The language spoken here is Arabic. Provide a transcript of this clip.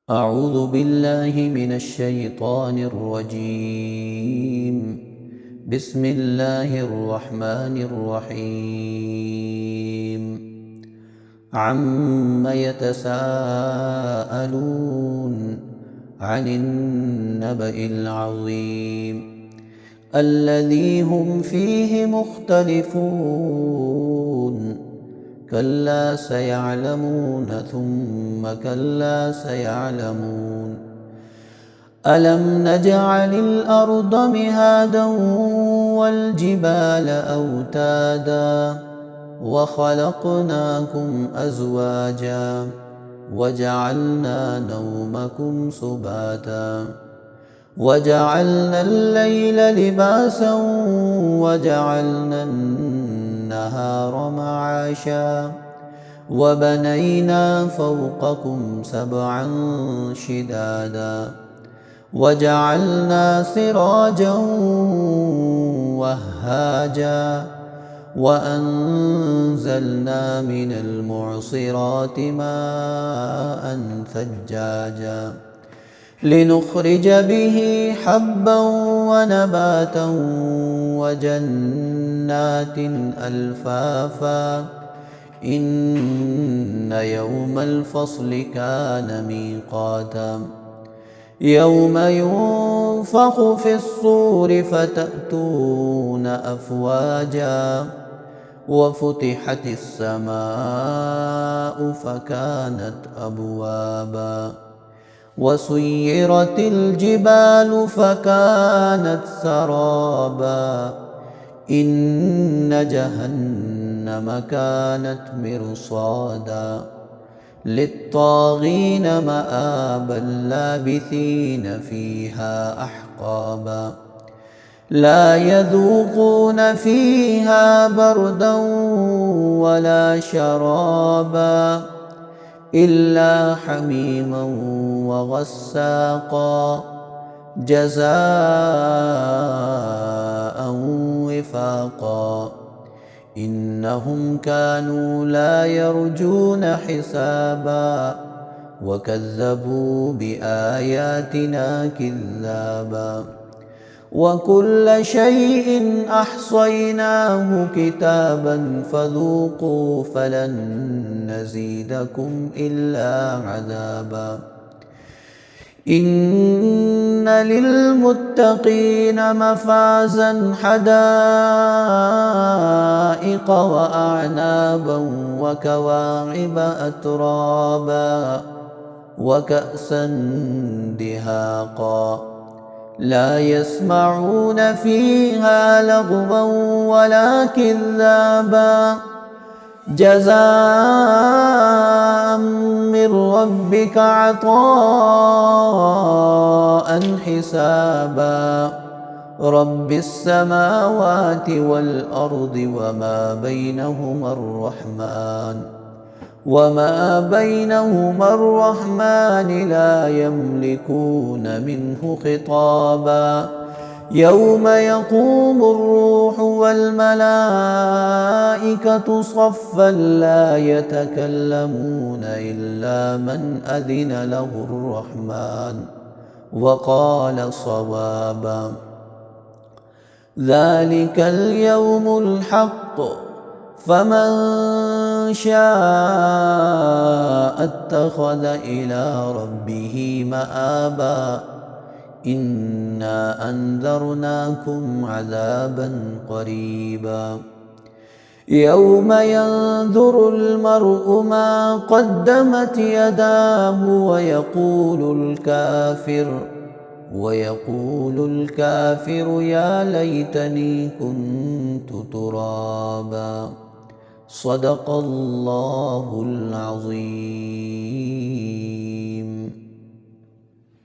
أعوذ بالله من الشيطان الرجيم. بسم الله الرحمن الرحيم. عم يتساءلون عن النبأ العظيم الذي هم فيه مختلفون. كلا سيعلمون ثم كلا سيعلمون. ألم نجعل الأرض مهادا والجبال أوتادا وخلقناكم أزواجا وجعلنا نومكم سباتا وجعلنا الليل لباسا وجعلنا النهار معاشا وبنينا فوقكم سبعا شدادا وجعلنا سراجا وهاجا وأنزلنا من المعصرات ماء ثجاجا لنخرج به حبا ونباتا وجنات ألفافا. إن يوم الفصل كان ميقاتا يوم ينفخ في الصور فتأتون أفواجا وفتحت السماء فكانت أبوابا وسيرت الجبال فكانت سرابا. إن جهنم كانت مرصادا للطاغين مآبا لابثين فيها أحقابا لا يذوقون فيها بردا ولا شرابا إلا حميما وغساقا جزاء وفاقا. إنهم كانوا لا يرجون حسابا وكذبوا بآياتنا كذابا وكل شيء أحصيناه كتابا فذوقوا فلن نزيدكم إلا عذابا. إن للمتقين مفازا حدائق وأعنابا وكواعب أترابا وكأسا دهاقا لا يسمعون فيها لغوا ولا كذابا جزاء من ربك عطاء حسابا. رب السماوات والأرض وما بينهما الرحمن لا يملكون منه خطابا. يوم يقوم الروح والملائكة صفا لا يتكلمون إلا من أذن له الرحمن وقال صوابا. ذلك اليوم الحق فمن شاء اتخذ إلى ربه مآبا. إنا أنذرناكم عذابا قريبا يوم ينظر المرء ما قدمت يداه ويقول الكافر يا ليتني كنت ترابا. صدق الله العظيم.